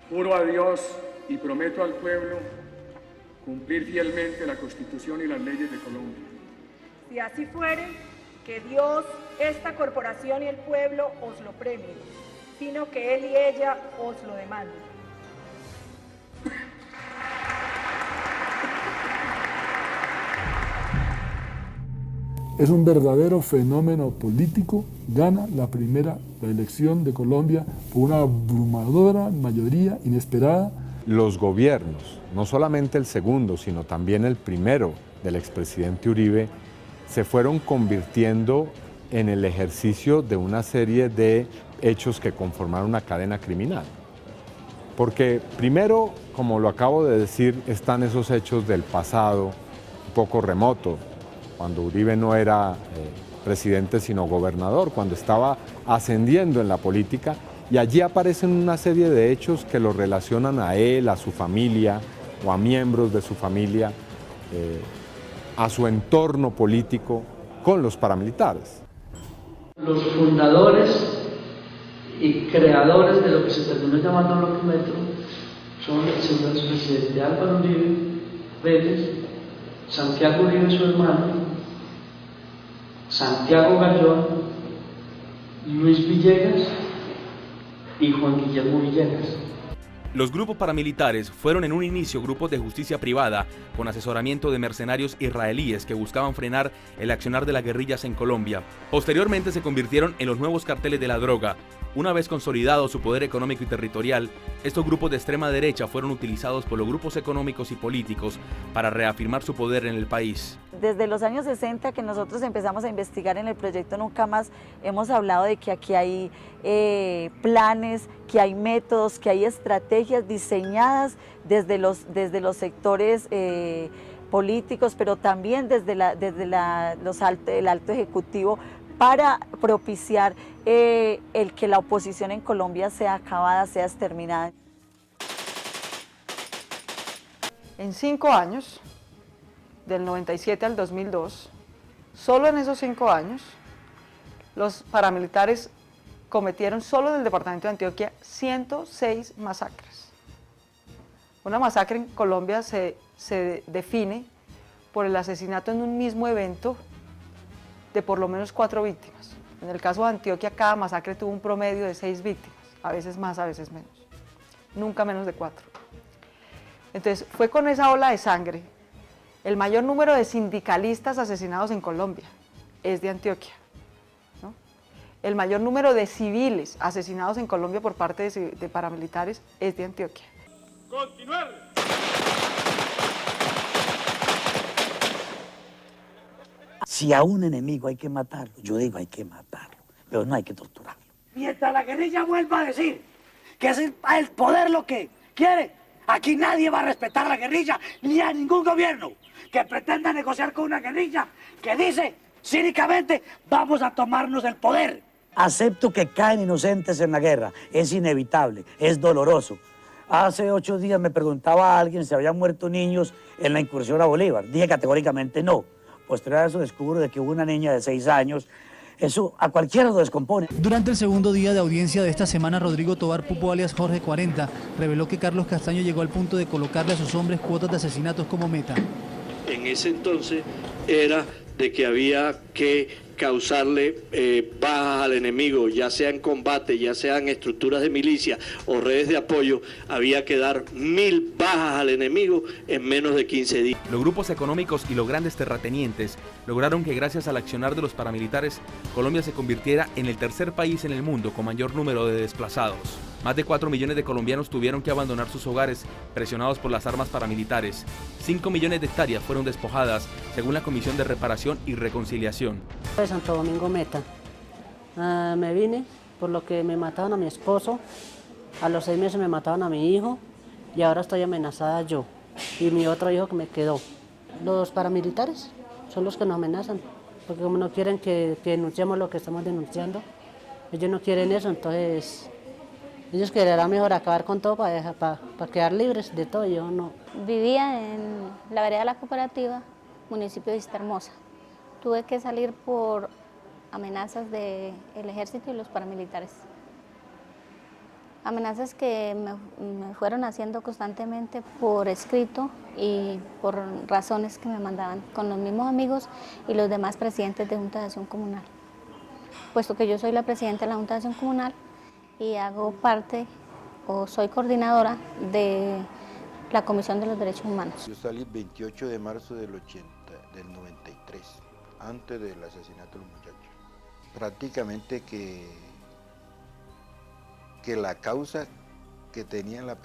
Juro a Dios y prometo al pueblo cumplir fielmente la Constitución y las leyes de Colombia. Si así fuere, que Dios, esta corporación y el pueblo os lo premien, sino que Él y ella os lo demanden. Es un verdadero fenómeno político. Gana la elección de Colombia por una abrumadora mayoría inesperada. Los gobiernos, no solamente el segundo, sino también el primero del expresidente Uribe, se fueron convirtiendo en el ejercicio de una serie de hechos que conformaron una cadena criminal. Porque primero, como lo acabo de decir, están esos hechos del pasado, un poco remoto, cuando Uribe no era presidente sino gobernador, cuando estaba ascendiendo en la política, y allí aparecen una serie de hechos que lo relacionan a él, a su familia o a miembros de su familia, a su entorno político con los paramilitares. Los fundadores y creadores de lo que se terminó llamando Bloque Metro son el señor expresidente Álvaro Uribe Vélez, Santiago Uribe su hermano, Santiago Gallón, Luis Villegas y Juan Guillermo Villegas. Los grupos paramilitares fueron en un inicio grupos de justicia privada con asesoramiento de mercenarios israelíes que buscaban frenar el accionar de las guerrillas en Colombia. Posteriormente se convirtieron en los nuevos carteles de la droga. Una vez consolidado su poder económico y territorial, estos grupos de extrema derecha fueron utilizados por los grupos económicos y políticos para reafirmar su poder en el país. Desde los años 60 que nosotros empezamos a investigar en el proyecto Nunca Más, hemos hablado de que aquí hay planes, que hay métodos, que hay estrategias diseñadas desde los sectores políticos, pero también desde el alto ejecutivo, para propiciar el que la oposición en Colombia sea acabada, sea exterminada. En 5 años, del 97 al 2002, solo en esos 5 años, los paramilitares cometieron solo en el departamento de Antioquia 106 masacres. Una masacre en Colombia se define por el asesinato en un mismo evento de por lo menos 4 víctimas. En el caso de Antioquia, cada masacre tuvo un promedio de 6 víctimas, a veces más, a veces menos, nunca menos de 4. Entonces, fue con esa ola de sangre. El mayor número de sindicalistas asesinados en Colombia es de Antioquia, ¿no? El mayor número de civiles asesinados en Colombia por parte de paramilitares es de Antioquia. ¡Continuar! Si a un enemigo hay que matarlo, yo digo hay que matarlo, pero no hay que torturarlo. Mientras la guerrilla vuelva a decir que es el poder lo que quiere, aquí nadie va a respetar a la guerrilla, ni a ningún gobierno que pretenda negociar con una guerrilla que dice cínicamente vamos a tomarnos el poder. Acepto que caen inocentes en la guerra, es inevitable, es doloroso. Hace 8 días me preguntaba a alguien si habían muerto niños en la incursión a Bolívar. Dije categóricamente no. Posterior a eso descubro de que hubo una niña de 6 años. Eso a cualquiera lo descompone. Durante el segundo día de audiencia de esta semana, Rodrigo Tobar Pupo, alias Jorge 40, reveló que Carlos Castaño llegó al punto de colocarle a sus hombres cuotas de asesinatos como meta. En ese entonces era de que había que causarle bajas al enemigo, ya sea en combate, ya sean estructuras de milicia o redes de apoyo, había que dar 1000 bajas al enemigo en menos de 15 días. Los grupos económicos y los grandes terratenientes lograron que gracias al accionar de los paramilitares, Colombia se convirtiera en el tercer país en el mundo con mayor número de desplazados. Más de 4 millones de colombianos tuvieron que abandonar sus hogares presionados por las armas paramilitares. 5 millones de hectáreas fueron despojadas, según la Comisión de Reparación y Reconciliación. De Santo Domingo Meta. Me vine por lo que me mataron a mi esposo, a los 6 meses me mataron a mi hijo y ahora estoy amenazada yo y mi otro hijo que me quedó. Los paramilitares son los que nos amenazan, porque como no quieren que denunciemos lo que estamos denunciando, ellos no quieren eso, entonces ellos querrán mejor acabar con todo para quedar libres de todo, yo no. Vivía en la vereda de la Cooperativa, municipio de Vistahermosa. Tuve que salir por amenazas del ejército y los paramilitares. Amenazas que me fueron haciendo constantemente por escrito y por razones que me mandaban con los mismos amigos y los demás presidentes de Junta de Acción Comunal. Puesto que yo soy la presidenta de la Junta de Acción Comunal y hago parte o soy coordinadora de la Comisión de los Derechos Humanos. Yo salí el 28 de marzo del 93, antes del asesinato de los muchachos. Prácticamente que la causa que tenían las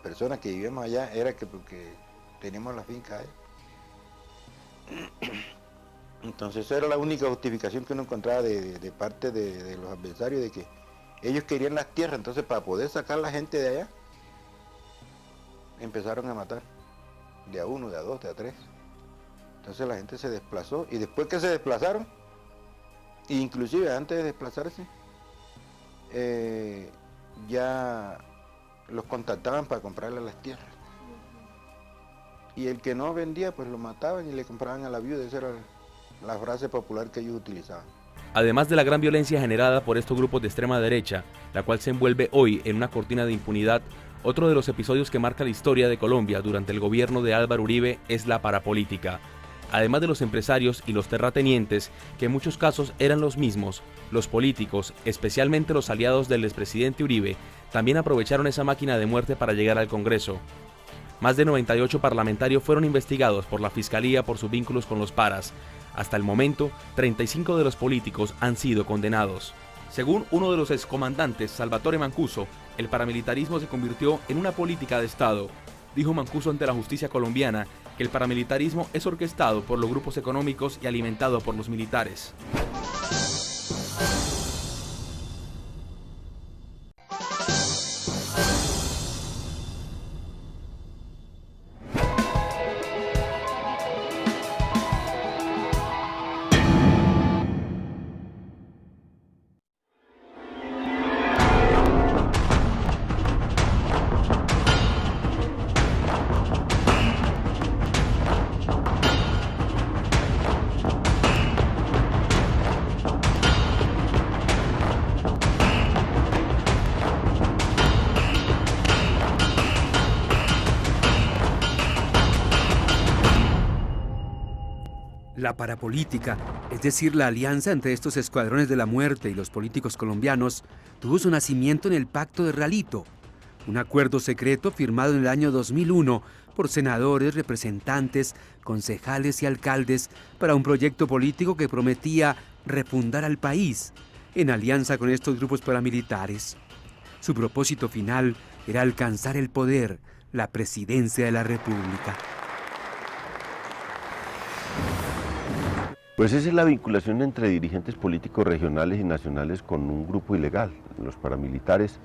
personas que vivíamos allá era que porque teníamos la finca ahí. Entonces esa era la única justificación que uno encontraba de parte de los adversarios, de que ellos querían las tierras. Entonces para poder sacar a la gente de allá, empezaron a matar, de a uno, de a dos, de a tres. Entonces la gente se desplazó, y después que se desplazaron, inclusive antes de desplazarse, ya los contactaban para comprarle las tierras. Y el que no vendía, pues lo mataban y le compraban a la viuda. Esa era la frase popular que ellos utilizaban. Además de la gran violencia generada por estos grupos de extrema derecha, la cual se envuelve hoy en una cortina de impunidad, otro de los episodios que marca la historia de Colombia durante el gobierno de Álvaro Uribe es la parapolítica. Además de los empresarios y los terratenientes, que en muchos casos eran los mismos, los políticos, especialmente los aliados del expresidente Uribe, también aprovecharon esa máquina de muerte para llegar al Congreso. Más de 98 parlamentarios fueron investigados por la Fiscalía por sus vínculos con los paras. Hasta el momento, 35 de los políticos han sido condenados. Según uno de los excomandantes, Salvatore Mancuso, el paramilitarismo se convirtió en una política de Estado. Dijo Mancuso ante la justicia colombiana que el paramilitarismo es orquestado por los grupos económicos y alimentado por los militares. La parapolítica, es decir, la alianza entre estos escuadrones de la muerte y los políticos colombianos, tuvo su nacimiento en el Pacto de Ralito, un acuerdo secreto firmado en el año 2001 por senadores, representantes, concejales y alcaldes para un proyecto político que prometía refundar al país, en alianza con estos grupos paramilitares. Su propósito final era alcanzar el poder, la presidencia de la República. Pues esa es la vinculación entre dirigentes políticos regionales y nacionales con un grupo ilegal, los paramilitares,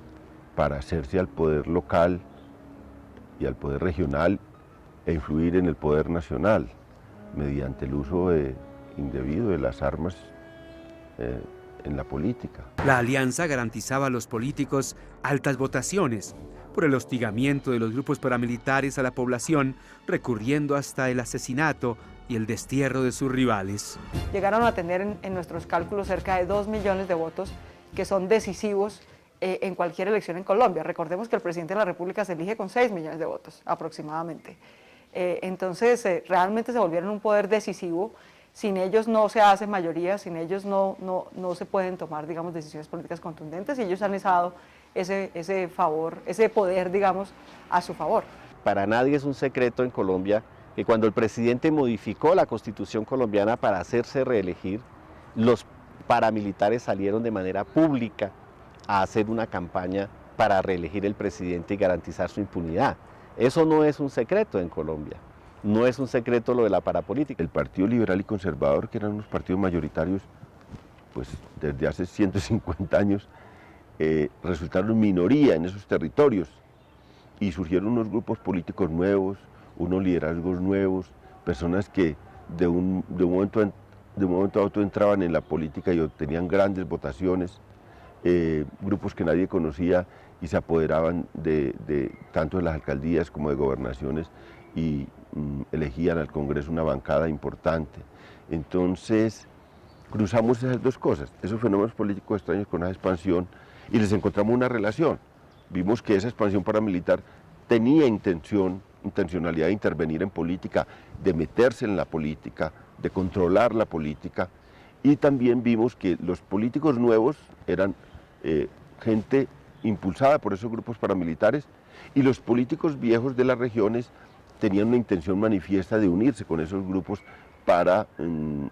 para hacerse al poder local y al poder regional e influir en el poder nacional mediante el uso indebido de las armas en la política. La alianza garantizaba a los políticos altas votaciones por el hostigamiento de los grupos paramilitares a la población, recurriendo hasta el asesinato y el destierro de sus rivales. Llegaron a tener en nuestros cálculos cerca de 2 millones de votos que son decisivos en cualquier elección en Colombia. Recordemos que el presidente de la República se elige con 6 millones de votos aproximadamente. Entonces realmente se volvieron un poder decisivo. Sin ellos no se hace mayoría, sin ellos no se pueden tomar, digamos, decisiones políticas contundentes, y ellos han usado ese favor, ese poder, digamos, a su favor. Para nadie es un secreto en Colombia que cuando el presidente modificó la Constitución colombiana para hacerse reelegir, los paramilitares salieron de manera pública a hacer una campaña para reelegir el presidente y garantizar su impunidad. Eso no es un secreto en Colombia, no es un secreto lo de la parapolítica. El Partido Liberal y Conservador, que eran unos partidos mayoritarios, pues desde hace 150 años, resultaron minoría en esos territorios, y surgieron unos grupos políticos nuevos, unos liderazgos nuevos, personas que de un momento a otro entraban en la política y obtenían grandes votaciones, grupos que nadie conocía y se apoderaban tanto de las alcaldías como de gobernaciones y elegían al Congreso una bancada importante. Entonces cruzamos esas dos cosas, esos fenómenos políticos extraños con una expansión y les encontramos una relación. Vimos que esa expansión paramilitar tenía intencionalidad de intervenir en política, de meterse en la política, de controlar la política, y también vimos que los políticos nuevos eran gente impulsada por esos grupos paramilitares, y los políticos viejos de las regiones tenían una intención manifiesta de unirse con esos grupos para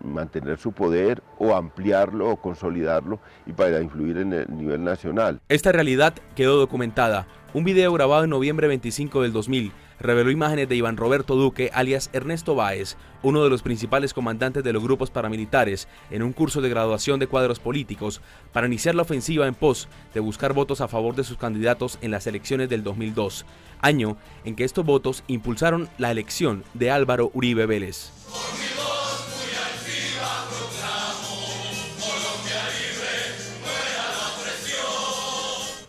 mantener su poder o ampliarlo o consolidarlo y para influir en el nivel nacional. Esta realidad quedó documentada. Un video grabado en noviembre 25 del 2000 reveló imágenes de Iván Roberto Duque, alias Ernesto Báez, uno de los principales comandantes de los grupos paramilitares, en un curso de graduación de cuadros políticos para iniciar la ofensiva en pos de buscar votos a favor de sus candidatos en las elecciones del 2002, año en que estos votos impulsaron la elección de Álvaro Uribe Vélez.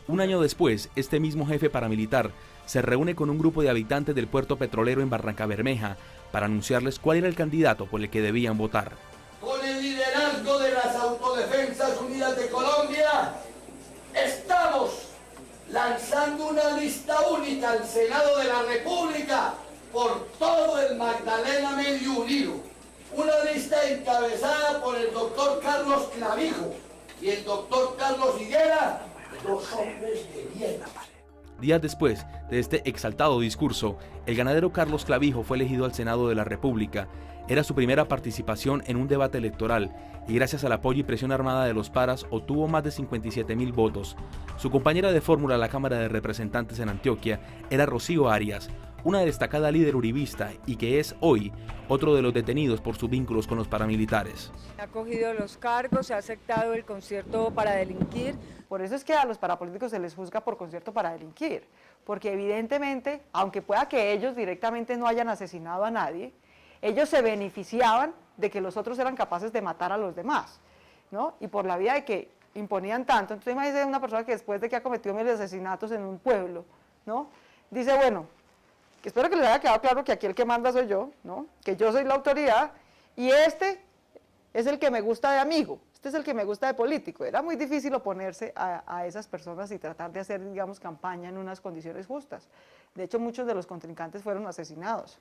Un año después, este mismo jefe paramilitar se reúne con un grupo de habitantes del puerto petrolero en Barrancabermeja para anunciarles cuál era el candidato por el que debían votar. Con el liderazgo de las Autodefensas Unidas de Colombia, estamos lanzando una lista única al Senado de la República por todo el Magdalena Medio Unido. Una lista encabezada por el doctor Carlos Clavijo y el doctor Carlos Higuera, dos hombres de bien. Días después de este exaltado discurso, el ganadero Carlos Clavijo fue elegido al Senado de la República. Era su primera participación en un debate electoral y gracias al apoyo y presión armada de los paras obtuvo más de 57.000 votos. Su compañera de fórmula a la Cámara de Representantes en Antioquia era Rocío Arias, una destacada líder uribista y que es hoy otro de los detenidos por sus vínculos con los paramilitares. Ha cogido los cargos, ha aceptado el concierto para delinquir. Por eso es que a los parapolíticos se les juzga por concierto para delinquir, porque evidentemente, aunque pueda que ellos directamente no hayan asesinado a nadie, ellos se beneficiaban de que los otros eran capaces de matar a los demás, ¿no? Y por la vía de que imponían tanto. Entonces imagínense una persona que después de que ha cometido miles de asesinatos en un pueblo, ¿no? Dice, bueno, que espero que les haya quedado claro que aquí el que manda soy yo, ¿no? Que yo soy la autoridad y este es el que me gusta de amigo, este es el que me gusta de político. Era muy difícil oponerse a esas personas y tratar de hacer, digamos, campaña en unas condiciones justas. De hecho, muchos de los contrincantes fueron asesinados.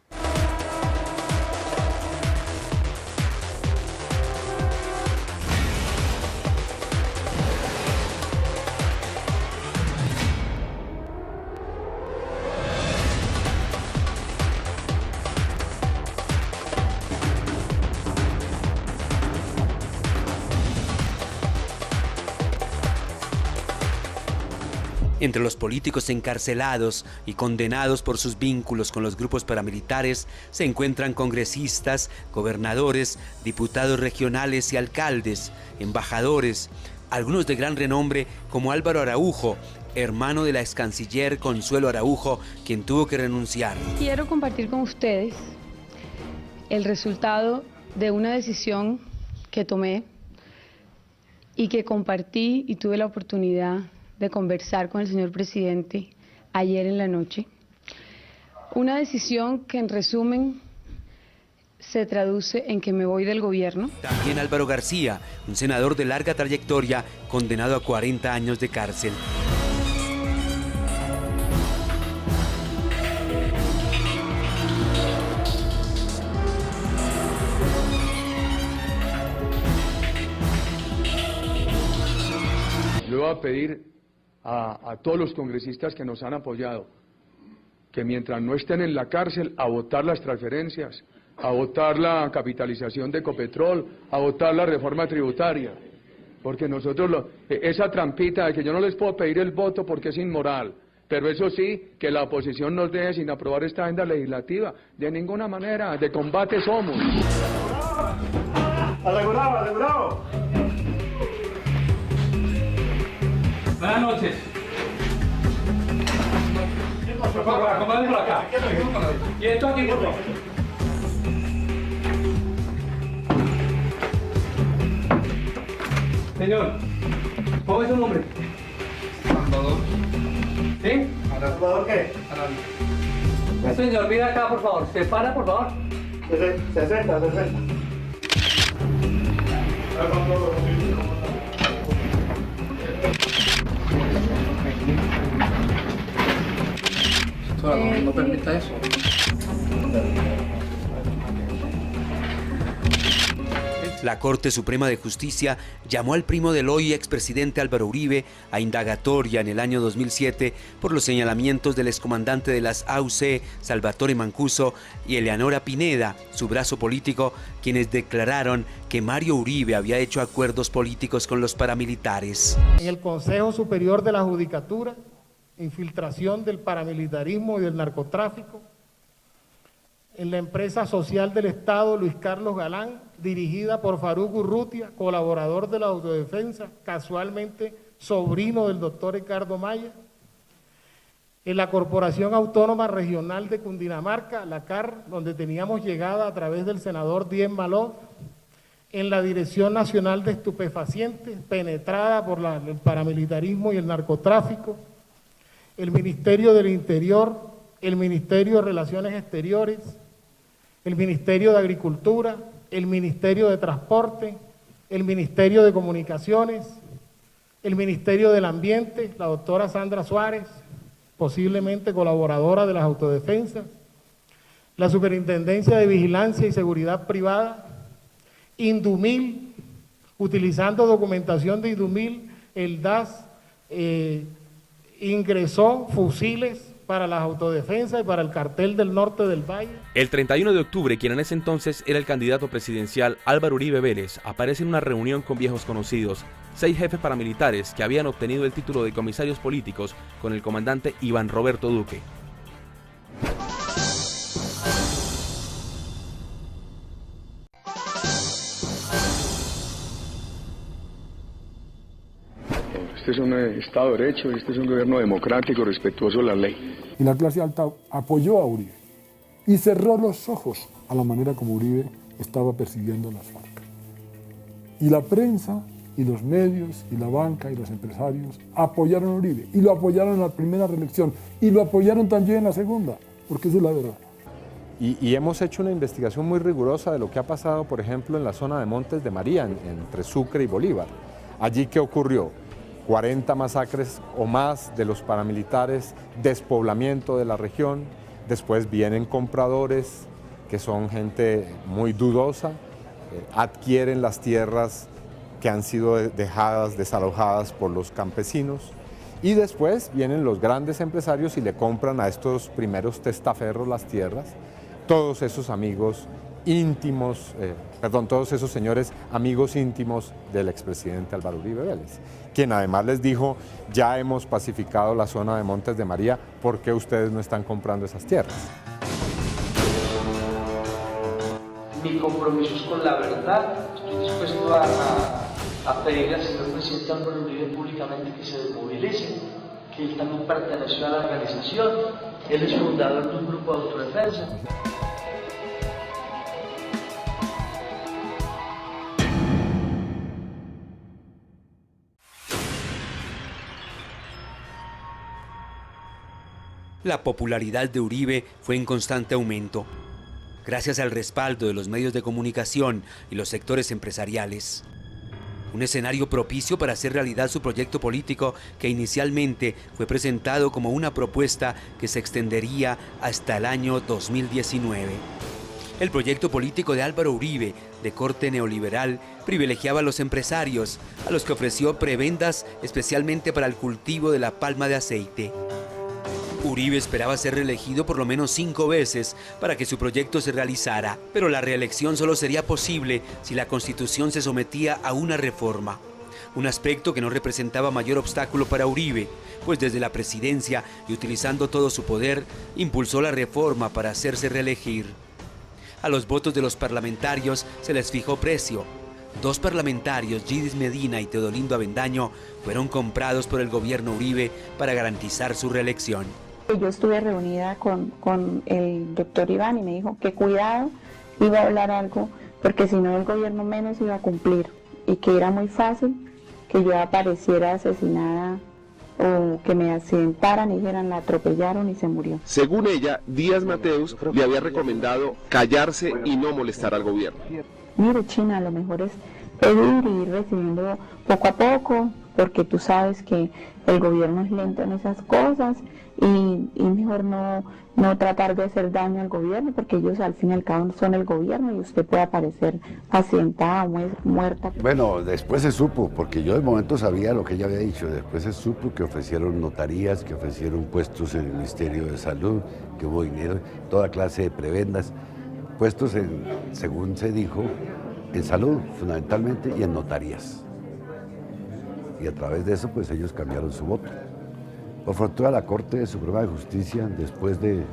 Entre los políticos encarcelados y condenados por sus vínculos con los grupos paramilitares se encuentran congresistas, gobernadores, diputados regionales y alcaldes, embajadores, algunos de gran renombre como Álvaro Araujo, hermano de la excanciller Consuelo Araujo, quien tuvo que renunciar. Quiero compartir con ustedes el resultado de una decisión que tomé y que compartí y tuve la oportunidad de conversar con el señor presidente ayer en la noche. Una decisión que en resumen se traduce en que me voy del gobierno. También Álvaro García, un senador de larga trayectoria, condenado a 40 años de cárcel. Le voy a pedir a todos los congresistas que nos han apoyado, que mientras no estén en la cárcel, a votar las transferencias, a votar la capitalización de Ecopetrol, a votar la reforma tributaria, porque nosotros, esa trampita de que yo no les puedo pedir el voto porque es inmoral, pero eso sí, que la oposición nos deje sin aprobar esta agenda legislativa, de ninguna manera, de combate somos. Asegurado, asegurado. Buenas noches. Por favor, acomódenlo acá. Y esto aquí, por favor. Señor, ¿cómo es su nombre? Salvador. ¿Sí? ¿Salvador qué? Señor, mira acá, por favor. Se para, por favor. 60. Doctora, no permita eso. La Corte Suprema de Justicia llamó al primo del hoy expresidente Álvaro Uribe a indagatoria en el año 2007 por los señalamientos del excomandante de las AUC, Salvatore Mancuso, y Eleanora Pineda, su brazo político, quienes declararon que Mario Uribe había hecho acuerdos políticos con los paramilitares. En el Consejo Superior de la Judicatura, infiltración del paramilitarismo y del narcotráfico. En la empresa social del Estado Luis Carlos Galán, dirigida por Faruk Urrutia, colaborador de la autodefensa, casualmente sobrino del doctor Ricardo Maya. En la Corporación Autónoma Regional de Cundinamarca, la CAR, donde teníamos llegada a través del senador Diez Maló. En la Dirección Nacional de Estupefacientes, penetrada por el paramilitarismo y el narcotráfico. El Ministerio del Interior, el Ministerio de Relaciones Exteriores, el Ministerio de Agricultura, el Ministerio de Transporte, el Ministerio de Comunicaciones, el Ministerio del Ambiente, la doctora Sandra Suárez, posiblemente colaboradora de las autodefensas, la Superintendencia de Vigilancia y Seguridad Privada, Indumil, utilizando documentación de Indumil, el DAS ingresó fusiles para las autodefensas y para el cartel del norte del Valle. El 31 de octubre, quien en ese entonces era el candidato presidencial Álvaro Uribe Vélez, aparece en una reunión con viejos conocidos, 6 jefes paramilitares que habían obtenido el título de comisarios políticos con el comandante Iván Roberto Duque. Este es un Estado de Derecho, este es un gobierno democrático, respetuoso de la ley. Y la clase alta apoyó a Uribe y cerró los ojos a la manera como Uribe estaba persiguiendo a las FARC. Y la prensa, y los medios, y la banca, y los empresarios apoyaron a Uribe, y lo apoyaron en la primera reelección, y lo apoyaron también en la segunda, porque esa es la verdad. Y hemos hecho una investigación muy rigurosa de lo que ha pasado, por ejemplo, en la zona de Montes de María, entre Sucre y Bolívar. Allí, ¿qué ocurrió? 40 masacres o más de los paramilitares, despoblamiento de la región, después vienen compradores que son gente muy dudosa, adquieren las tierras que han sido dejadas, desalojadas por los campesinos, y después vienen los grandes empresarios y le compran a estos primeros testaferros las tierras. Todos esos amigos íntimos, todos esos señores amigos íntimos del expresidente Álvaro Uribe Vélez, quien además les dijo: ya hemos pacificado la zona de Montes de María, ¿por qué ustedes no están comprando esas tierras? Mi compromiso es con la verdad. Estoy dispuesto a pedirle al señor presidente Álvaro Uribe públicamente que se desmovilice, que él también perteneció a la organización, él es fundador de un grupo de autodefensa. La popularidad de Uribe fue en constante aumento, gracias al respaldo de los medios de comunicación y los sectores empresariales. Un escenario propicio para hacer realidad su proyecto político, que inicialmente fue presentado como una propuesta que se extendería hasta el año 2019. El proyecto político de Álvaro Uribe, de corte neoliberal, privilegiaba a los empresarios, a los que ofreció prebendas especialmente para el cultivo de la palma de aceite. Uribe esperaba ser reelegido por lo menos 5 veces para que su proyecto se realizara, pero la reelección solo sería posible si la Constitución se sometía a una reforma. Un aspecto que no representaba mayor obstáculo para Uribe, pues desde la presidencia y utilizando todo su poder, impulsó la reforma para hacerse reelegir. A los votos de los parlamentarios se les fijó precio. 2 parlamentarios, Gidis Medina y Teodolindo Avendaño, fueron comprados por el gobierno Uribe para garantizar su reelección. Yo estuve reunida con el doctor Iván y me dijo que cuidado, iba a hablar algo, porque si no el gobierno menos iba a cumplir, y que era muy fácil que yo apareciera asesinada o que me accidentaran y dijeran la atropellaron y se murió. Según ella, Díaz Mateus le había recomendado callarse y no molestar al gobierno. Mire, China, lo mejor es pedir y ir recibiendo poco a poco, porque tú sabes que el gobierno es lento en esas cosas y mejor no tratar de hacer daño al gobierno, porque ellos al fin y al cabo son el gobierno y usted puede aparecer accidentada o muerta. Bueno, después se supo, porque yo de momento sabía lo que ella había dicho, después se supo que ofrecieron notarías, que ofrecieron puestos en el Ministerio de Salud, que hubo dinero, toda clase de prebendas, puestos según se dijo, en salud fundamentalmente y en notarías. Y a través de eso pues ellos cambiaron su voto. Por fortuna la Corte Suprema de Justicia, después de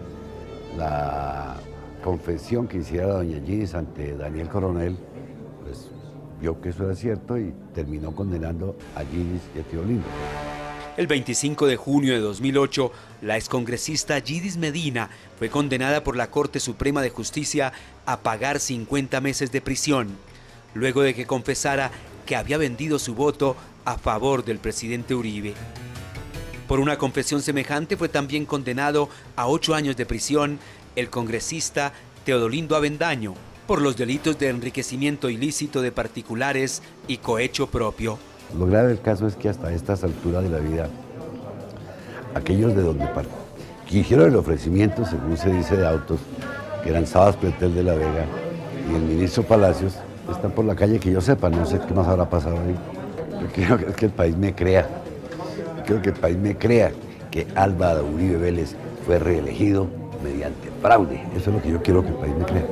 la confesión que hiciera doña Gidis ante Daniel Coronel, pues vio que eso era cierto y terminó condenando a Gidis y a Teodolindo. El 25 de junio de 2008, la excongresista Gidis Medina fue condenada por la Corte Suprema de Justicia a pagar 50 meses de prisión, luego de que confesara que había vendido su voto a favor del presidente Uribe. Por una confesión semejante fue también condenado a 8 años de prisión el congresista Teodolindo Avendaño por los delitos de enriquecimiento ilícito de particulares y cohecho propio. Lo grave del caso es que hasta estas alturas de la vida, aquellos de donde que hicieron el ofrecimiento, según se dice, de autos, que eran Sabas Pretel de la Vega y el ministro Palacios, están por la calle que yo sepa, no sé qué más habrá pasado ahí. Yo quiero que el país me crea. Quiero que el país me crea que Álvaro Uribe Vélez fue reelegido mediante fraude. Eso es lo que yo quiero que el país me crea.